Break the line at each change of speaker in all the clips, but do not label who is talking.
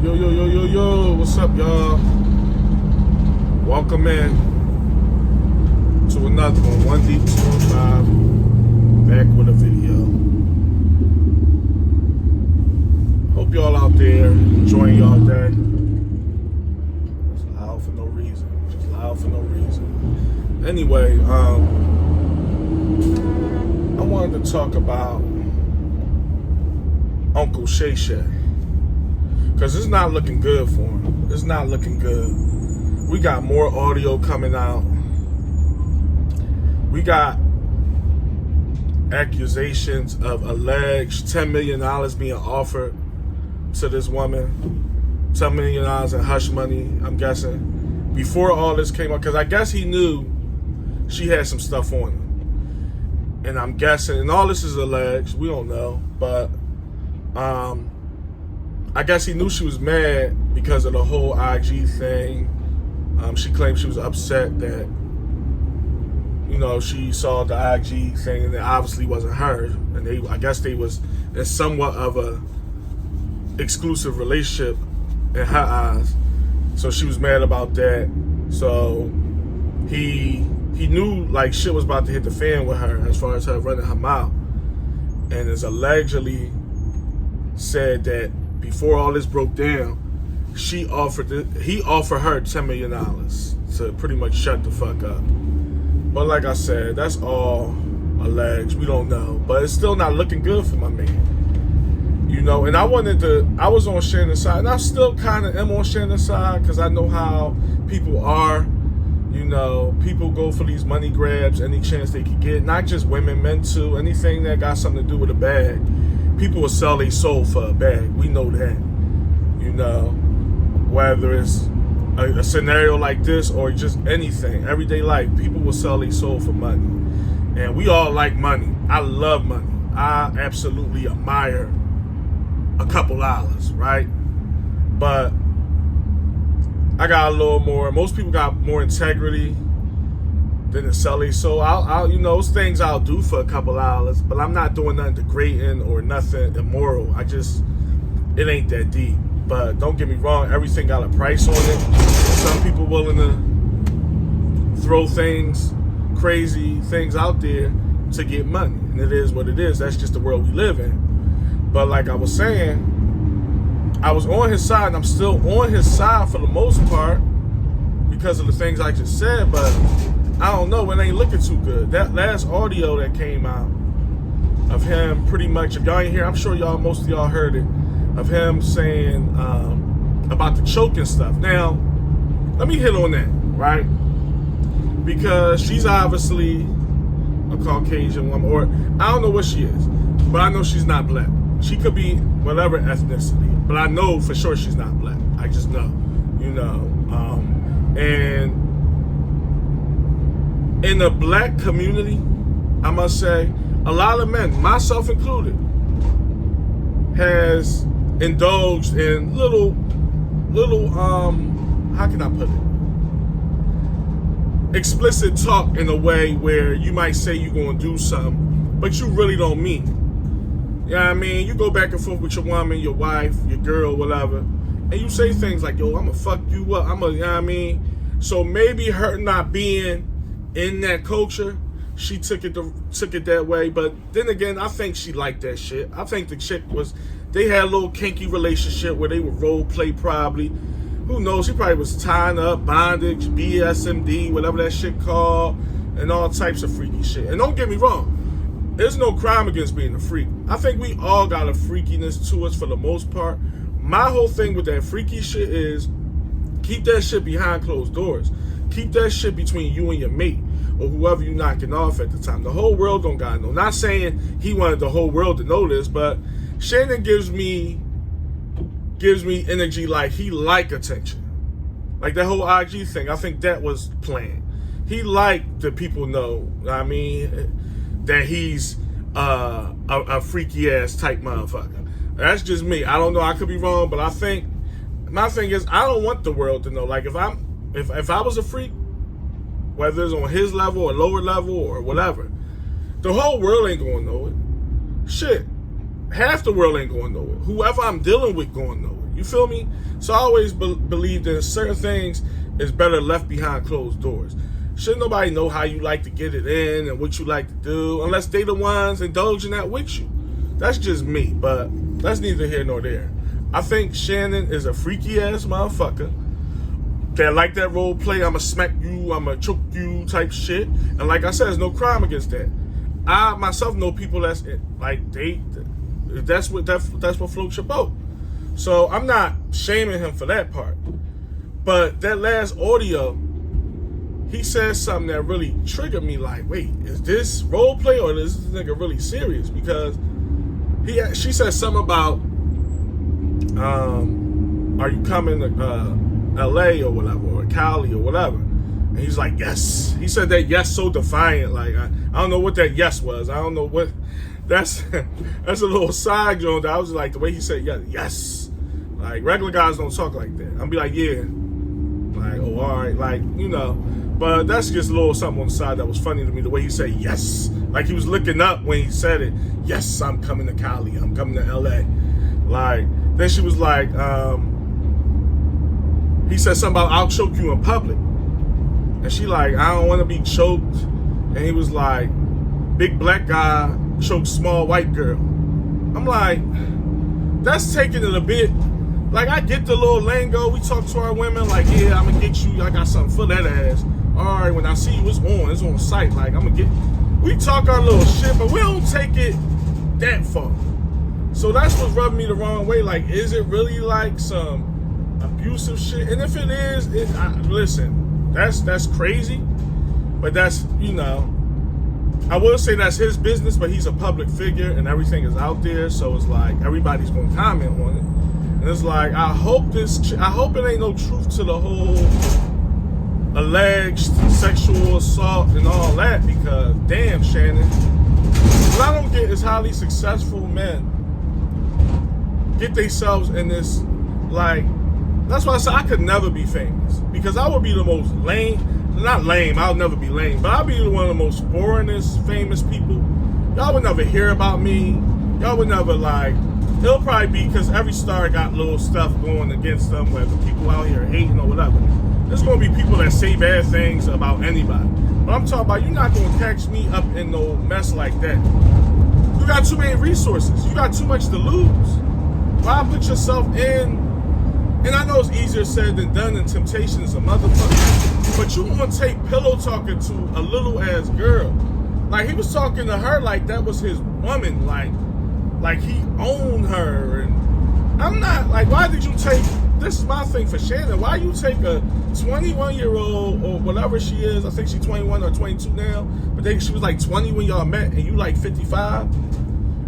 Yo, yo, yo, yo, yo, what's up, y'all? Welcome in to another one, 1D205, back with a video. Hope y'all out there enjoying y'all day. Just loud for no reason. Anyway, I wanted to talk about Uncle Shay. Because it's not looking good for him. It's not looking good. We got more audio coming out. We got accusations of alleged $10 million being offered to this woman. $10 million in hush money, I'm guessing. Before all this came up, because I guess he knew she had some stuff on him. And I'm guessing, and all this is alleged, we don't know, but I guess he knew she was mad because of the whole IG thing. She claimed she was upset that, she saw the IG thing and it obviously wasn't her. And I guess they was in somewhat of a exclusive relationship in her eyes. So she was mad about that. So he knew like shit was about to hit the fan with her as far as her running her mouth. And is allegedly said that before all this broke down, he offered her $10 million to pretty much shut the fuck up. But like I said, that's all alleged. We don't know. But it's still not looking good for my man. And I was on Shannon's side, and I still kind of am on Shannon's side because I know how people are. People go for these money grabs any chance they can get. Not just women, men too. Anything that got something to do with a bag. People will sell their soul for a bag. We know that. Whether it's a scenario like this or just anything, everyday life, people will sell their soul for money. And we all like money. I love money. I absolutely admire a couple dollars, right? But I got a little more. Most people got more integrity than to sell their soul. I'll those things I'll do for a couple dollars, but I'm not doing nothing degrading or nothing immoral. It ain't that deep. But don't get me wrong, everything got a price on it. Some people willing to throw crazy things out there to get money. And it is what it is. That's just the world we live in. But like I was saying, I was on his side, and I'm still on his side for the most part because of the things I just said, but I don't know, it ain't looking too good. That last audio that came out of him pretty much, if y'all ain't here, I'm sure most of y'all heard it, of him saying about the choking stuff. Now, let me hit on that, right? Because she's obviously a Caucasian woman, or I don't know what she is, but I know she's not black. She could be whatever ethnicity, but I know for sure she's not black. I just know, and in the black community, I must say, a lot of men, myself included, has indulged in little, how can I put it? Explicit talk in a way where you might say you're going to do something, but you really don't mean it. You know what I mean? You go back and forth with your woman, your wife, your girl, whatever, and you say things like, yo, I'm going to fuck you up. You know what I mean? So maybe her not being in that culture, she took it that way. But then again, I think she liked that shit. I think the chick they had a little kinky relationship where they would role play probably. Who knows? She probably was tying up, bondage, BSMD, whatever that shit called, and all types of freaky shit. And don't get me wrong, there's no crime against being a freak. I think we all got a freakiness to us for the most part. My whole thing with that freaky shit is keep that shit behind closed doors. Keep that shit between you and your mate or whoever you knocking off at the time. The whole world don't gotta know. Not saying he wanted the whole world to know this, but Shannon gives me energy like he like attention. Like that whole IG thing, I think that was planned. He liked that people know, that he's a freaky ass type motherfucker. That's just me. I don't know, I could be wrong, but I think my thing is I don't want the world to know. Like if I was a freak, whether it's on his level or lower level or whatever, the whole world ain't gonna know it. Shit. Half the world ain't gonna know it. Whoever I'm dealing with gonna know it. You feel me? So I always believe that certain things is better left behind closed doors. Shouldn't nobody know how you like to get it in and what you like to do unless they the ones indulging that with you. That's just me, but that's neither here nor there. I think Shannon is a freaky ass motherfucker that like that role play, I'ma smack you, I'ma choke you type shit. And like I said, there's no crime against that. I myself know people that's like that's what floats your boat. So I'm not shaming him for that part. But that last audio, he said something that really triggered me. Like, wait, is this role play or is this nigga really serious? Because she said something about, are you coming to LA or whatever, or Cali or whatever? And he's like, yes. He said that yes so defiant. Like, I don't know what that yes was. I don't know what. That's a little side joint. I was like, the way he said yes. Like, regular guys don't talk like that. I'll be like, yeah. Like, oh, all right. Like, you know. But that's just a little something on the side that was funny to me, the way he said yes. Like he was looking up when he said it. Yes, I'm coming to Cali. I'm coming to LA. Like, then she was like, he said something about, I'll choke you in public. And she like, I don't want to be choked. And he was like, big black guy choked small white girl. I'm like, that's taking it a bit. Like, I get the little lingo. We talk to our women like, yeah, I'm going to get you. I got something for that ass. All right, when I see you, it's on site. Like, I'm going to get, we talk our little shit, but we don't take it that far. So that's what's rubbing me the wrong way. Like, is it really like some abusive shit? And if it is, listen, that's crazy. But that's, you know, I will say that's his business, but he's a public figure and everything is out there. So it's like, everybody's going to comment on it. And it's like, I hope it ain't no truth to the whole alleged sexual assault and all that, because damn, Shannon, what I don't get is highly successful men get themselves in this, like, that's why I said I could never be famous, because I would be the most not lame, I'll never be lame, but I'll be one of the most boringest famous people. Y'all would never hear about me. Y'all would never, like, it'll probably be because every star got little stuff going against them, whether people out here hating or whatever. There's going to be people that say bad things about anybody. But I'm talking about, you're not going to catch me up in no mess like that. You got too many resources. You got too much to lose. Why put yourself in? And I know it's easier said than done, and temptation is a motherfucker. But you want to take pillow talking to a little ass girl. Like, he was talking to her like that was his woman. Like he owned her. And I'm not, like, why did you take, this is my thing for Shannon, why you take a 21-year-old or whatever she is, I think she's 21 or 22 now, but she was like 20 when y'all met and you like 55?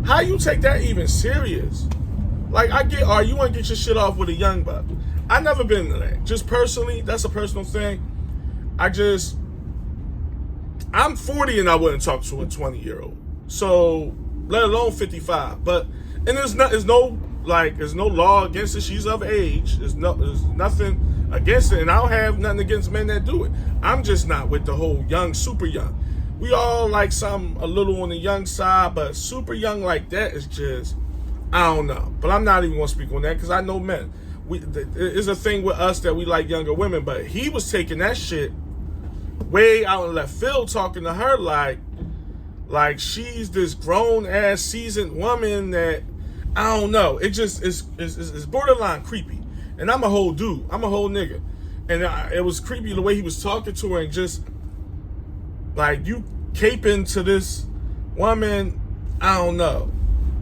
How you take that even serious? Like, I get, all right, you want to get your shit off with a young buck. I've never been to that. Just personally, that's a personal thing. I'm 40 and I wouldn't talk to a 20-year-old. So, let alone 55. But, and there's no law against it. She's of age. There's nothing against it. And I don't have nothing against men that do it. I'm just not with the whole young, super young. We all like some a little on the young side, but super young like that is just, I don't know. But I'm not even going to speak on that because I know men. It's a thing with us that we like younger women, but he was taking that shit way out in left field, talking to her like she's this grown-ass, seasoned woman that, I don't know. It just is borderline creepy. And I'm a whole dude. I'm a whole nigga. And it was creepy the way he was talking to her and just, like, you caping to this woman, I don't know.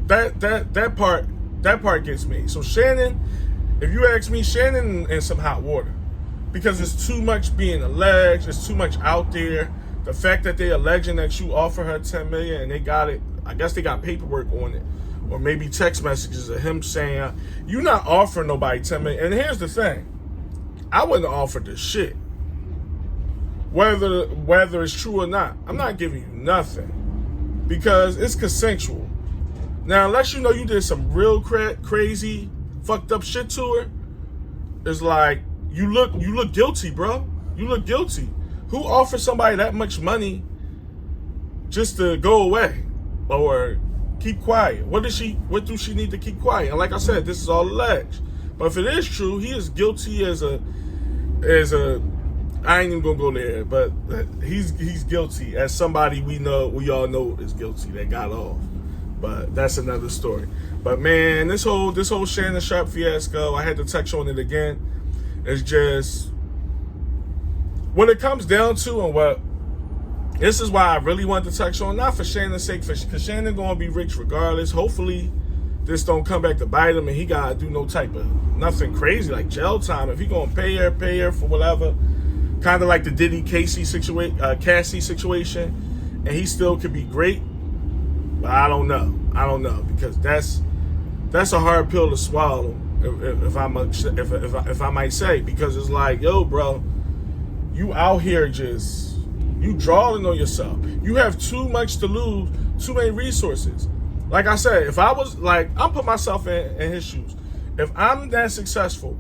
That part gets me. So Shannon, if you ask me, Shannon in some hot water. Because it's too much being alleged. It's too much out there. The fact that they alleging that you offer her $10 million and they got it, I guess they got paperwork on it. Or maybe text messages of him saying, you're not offering nobody $10 million. And here's the thing. I wouldn't offer this shit. Whether it's true or not. I'm not giving you nothing. Because it's consensual. Now, unless you know you did some real crazy, fucked up shit to her, it's like, you look guilty, bro. You look guilty. Who offers somebody that much money just to go away or keep quiet? What do she need to keep quiet? And like I said, this is all alleged. But if it is true, he is guilty as a I ain't even gonna go there, but he's guilty as somebody we all know is guilty that got off. But that's another story. But man, this whole Shannon Sharpe fiasco, I had to touch on it again. It's just when it comes down to, and what this is why I really wanted to touch on, not for Shannon's sake, because Shannon gonna be rich regardless. Hopefully this don't come back to bite him and he gotta do no type of nothing crazy like jail time. If he gonna pay her for whatever, kind of like the Diddy Cassie situation, and he still could be great. But I don't know because that's a hard pill to swallow, if I might say, because it's like, yo, bro, you out here you drawing on yourself. You have too much to lose, too many resources. Like I said, if I was like, I'm put myself in his shoes. If I'm that successful,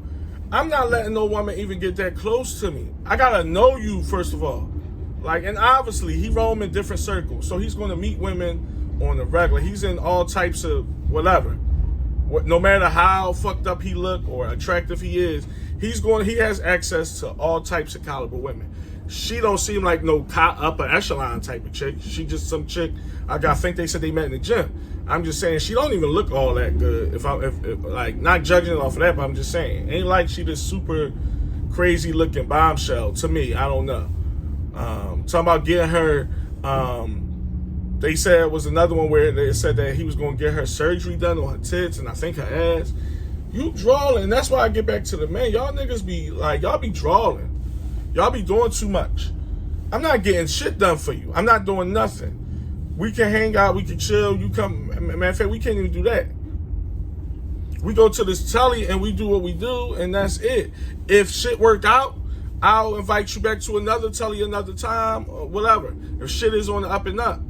I'm not letting no woman even get that close to me. I gotta know you first of all. Like, and obviously he roam in different circles, so he's gonna meet women on the regular. He's in all types of whatever. No matter how fucked up he look or attractive he is, he has access to all types of caliber women. She don't seem like no upper echelon type of chick. She just some chick. I think they said they met in the gym. I'm just saying she don't even look all that good. If like, not judging it off of that, but I'm just saying, ain't like she this super crazy looking bombshell to me. I don't know. Talking about getting her. They said it was another one where they said that he was going to get her surgery done on her tits and I think her ass. You drawing. That's why I get back to the man. Y'all niggas be like, y'all be drawing. Y'all be doing too much. I'm not getting shit done for you. I'm not doing nothing. We can hang out. We can chill. You come. Matter of fact, we can't even do that. We go to this telly and we do what we do, and that's it. If shit worked out, I'll invite you back to another telly another time or whatever. If shit is on the up and up.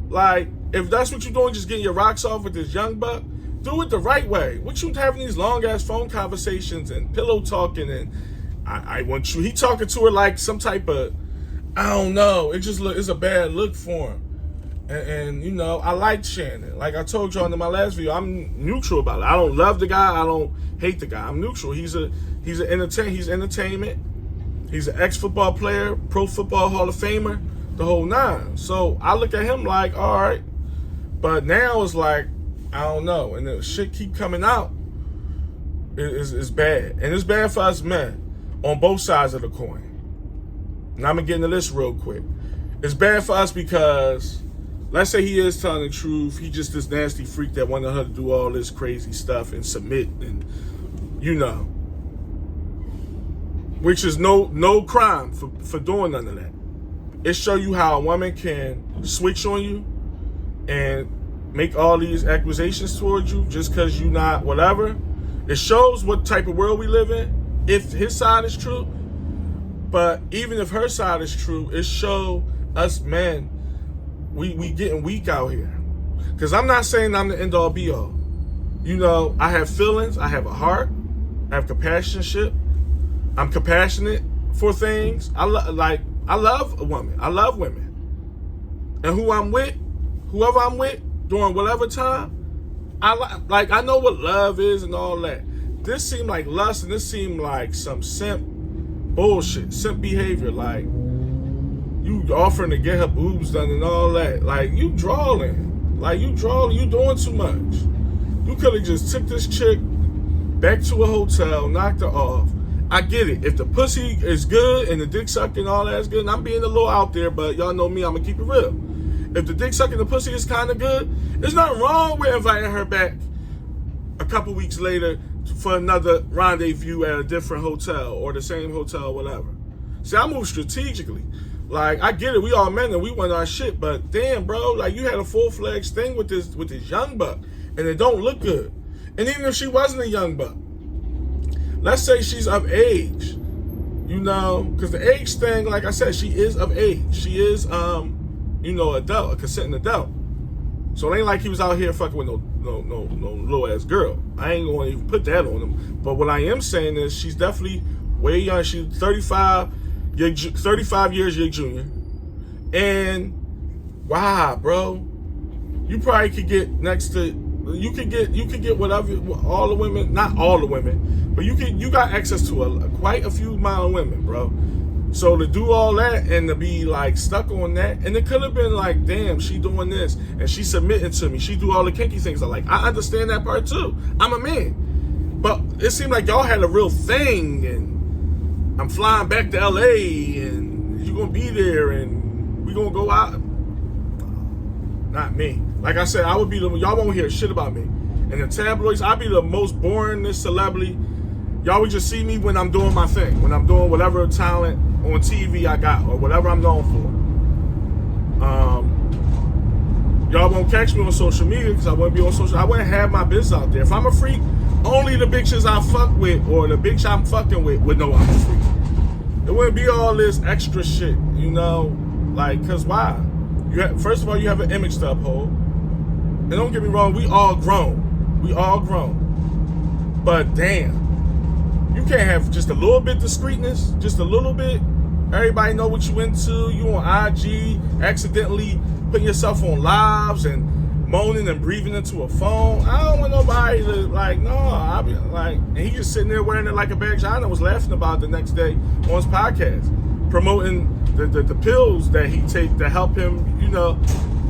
Like, if that's what you're doing, just getting your rocks off with this young buck, do it the right way. What you having these long-ass phone conversations and pillow talking and I want you. He talking to her like some type of, I don't know. It's a bad look for him. And you know, I like Shannon. Like I told y'all in my last video, I'm neutral about it. I don't love the guy. I don't hate the guy. I'm neutral. He's entertainment. He's an ex-football player, Pro Football Hall of Famer, the whole nine. So I look at him like, all right. But now it's like, I don't know. And the shit keep coming out. It's bad. And it's bad for us men on both sides of the coin. And I'm going to get into this real quick. It's bad for us because, let's say he is telling the truth. He just this nasty freak that wanted her to do all this crazy stuff and submit and, you know. Which is no crime for doing none of that. It show you how a woman can switch on you and make all these accusations towards you just because you not whatever. It shows what type of world we live in, if his side is true. But even if her side is true, it show us men, we getting weak out here. Because I'm not saying I'm the end-all be-all. You know, I have feelings. I have a heart. I have compassion. I'm compassionate for things. I love a woman. I love women. And whoever I'm with, during whatever time, I know what love is and all that. This seemed like lust, and this seemed like some simp bullshit, simp behavior. Like, you offering to get her boobs done and all that. Like, you drawing. You doing too much. You could have just took this chick back to a hotel, knocked her off. I get it. If the pussy is good and the dick sucking and all that is good, and I'm being a little out there, but y'all know me, I'm going to keep it real. If the dick sucking the pussy is kind of good, there's nothing wrong with inviting her back a couple weeks later for another rendezvous at a different hotel or the same hotel, whatever. See, I move strategically. Like, I get it. We all men and we want our shit, but damn, bro, like, you had a full-fledged thing with this young buck, and it don't look good. And even if she wasn't a young buck, let's say she's of age, you know, because the age thing, like I said, she is of age. She is, adult, a consenting adult. So it ain't like he was out here fucking with no little ass girl. I ain't going to even put that on him. But what I am saying is she's definitely way young. She's 35 years your junior. And wow, bro, you probably could get next to You could get whatever, all the women, not all the women, but you got access to quite a few amount of women, bro. So to do all that and to be like stuck on that, and it could have been like, damn, she doing this and she submitting to me, she do all the kinky things. I understand that part too. I'm a man, but it seemed like y'all had a real thing, and I'm flying back to LA, and you gonna be there, and we gonna go out. Not me. Like I said, I would be y'all won't hear shit about me. And the tabloids, I'd be the most boringest celebrity. Y'all would just see me when I'm doing my thing, when I'm doing whatever talent on TV I got, or whatever I'm known for. Y'all won't catch me on social media because I wouldn't be on social. I wouldn't have my business out there. If I'm a freak, only the bitches I fuck with or the bitch I'm fucking with would know I'm a freak. It wouldn't be all this extra shit, you know? Like, cause why? First of all, you have an image to uphold. And don't get me wrong, we all grown. We all grown. But damn, you can't have just a little bit discreetness, just a little bit. Everybody know what you into. You on IG, accidentally putting yourself on lives and moaning and breathing into a phone. I don't want nobody to I'll be like, and he just sitting there wearing it like a bag. I was laughing about it the next day on his podcast, promoting the pills that he take to help him, you know.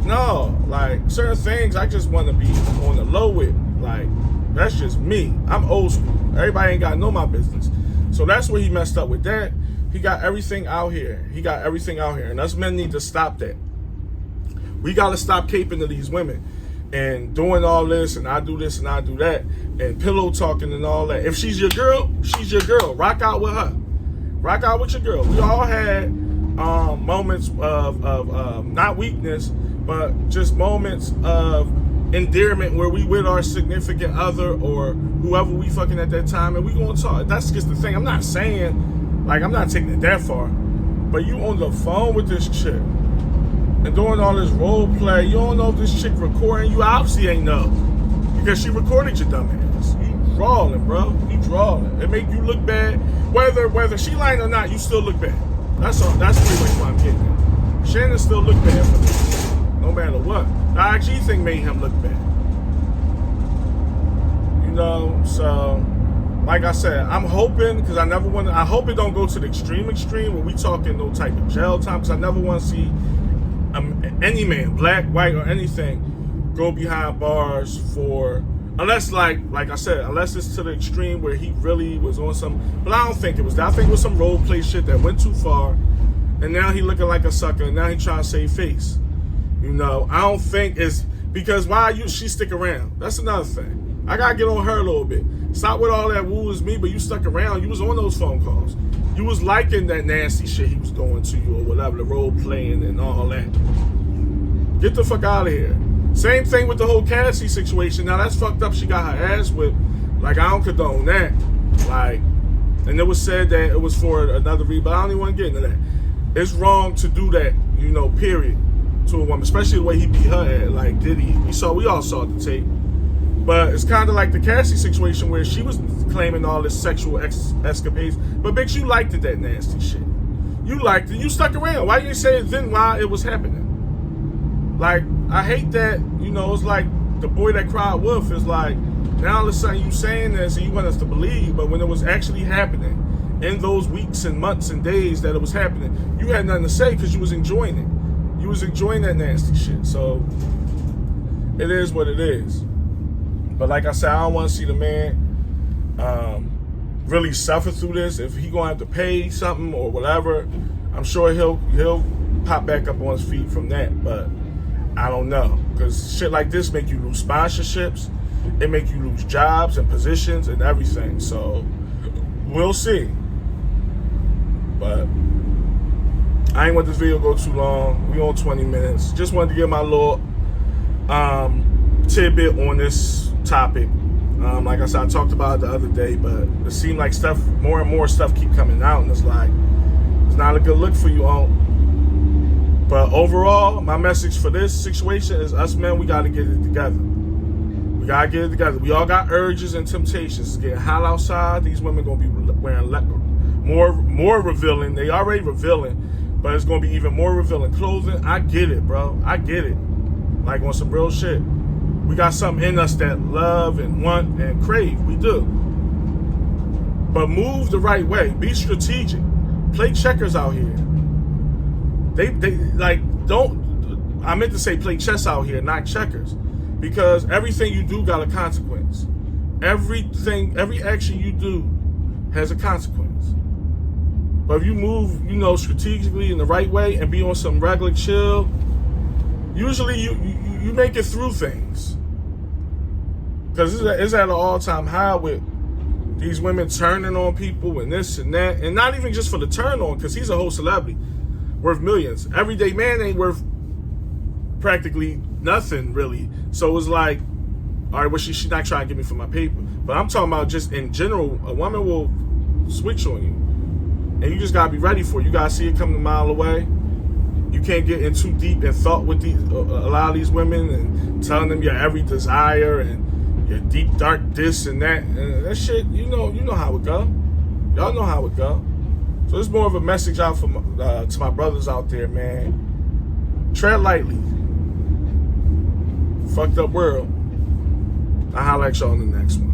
No, like certain things I just want to be on the low with. Like, that's just me. I'm old school. Everybody ain't got to know my business. So that's where he messed up with that. He got everything out here. And us men need to stop that. We got to stop caping to these women and doing all this, and I do this and I do that, and pillow talking and all that. If she's your girl, she's your girl. Rock out with her. Rock out with your girl. We all had moments of not weakness, but just moments of endearment where we with our significant other or whoever we fucking at that time, and we gonna talk. That's just the thing. I'm not saying, like, I'm not taking it that far, but you on the phone with this chick and doing all this role play. You don't know if this chick recording. You obviously ain't know, because she recorded your dumb ass. You drawing, bro. You drawing. It make you look bad. Whether she lying or not, you still look bad. That's all. That's pretty much what I'm getting at. Shannon still look bad for me, no matter what. The IG thing made him look bad. You know, so like I said, I'm hoping, because I hope it don't go to the extreme where we talking no type of jail time, because I never want to see any man, black, white, or anything, go behind bars for, unless like I said, unless it's to the extreme where he really was on some, but I don't think it was that. I think it was some role play shit that went too far, and now he looking like a sucker, and now he trying to save face. You know, I don't think it's because she stick around. That's another thing. I gotta get on her a little bit. Stop with all that woo is me, but you stuck around. You was on those phone calls. You was liking that nasty shit he was doing to you or whatever, the role playing and all that. Get the fuck out of here. Same thing with the whole Cassie situation. Now that's fucked up. She got her ass whipped. Like, I don't condone that. Like, and it was said that it was for another reason, but I don't even want to get into that. It's wrong to do that, you know, period, to a woman, especially the way he beat her at. Like, did he? We all saw the tape. But it's kind of like the Cassie situation where she was claiming all this sexual escapades. But bitch, you liked it, that nasty shit. You liked it. You stuck around. Why didn't you say it then while it was happening? Like, I hate that, you know, it's like the boy that cried wolf is like, now all of a sudden you saying this and you want us to believe, but when it was actually happening, in those weeks and months and days that it was happening, you had nothing to say because you was enjoying it. You was enjoying that nasty shit. So, it is what it is. But like I said, I don't want to see the man really suffer through this. If he gonna have to pay something or whatever, I'm sure he'll pop back up on his feet from that. But I don't know, because shit like this make you lose sponsorships, it make you lose jobs and positions and everything. So we'll see. But I ain't want this video to go too long. We on 20 minutes. Just wanted to get my little tidbit on this topic. Like I said, I talked about it the other day, but it seemed like more and more stuff keep coming out, and it's like, it's not a good look for you all. But overall, my message for this situation is us men, we gotta get it together. We gotta get it together. We all got urges and temptations. It's getting hot outside. These women gonna be wearing more revealing. They already revealing, but it's gonna be even more revealing clothing. I get it, bro. I get it. Like, on some real shit. We got something in us that love and want and crave. We do. But move the right way. Be strategic. Play checkers out here. They like, don't, I meant to say play chess out here, not checkers. Because everything you do got a consequence. Every action you do has a consequence. But if you move, strategically in the right way and be on some regular chill, usually you make it through things. Because it's at an all-time high with these women turning on people and this and that. And not even just for the turn on, because he's a whole celebrity worth millions. Everyday man ain't worth practically nothing, really. So it's like, all right, well, she's not trying to get me for my paper. But I'm talking about just in general, a woman will switch on you. And you just got to be ready for it. You got to see it coming a mile away. You can't get in too deep in thought with a lot of these women and telling them your every desire and your deep, dark this and that. And that shit, you know how it go. Y'all know how it go. So it's more of a message out to my brothers out there, man. Tread lightly. Fucked up world. I'll holler at y'all in the next one.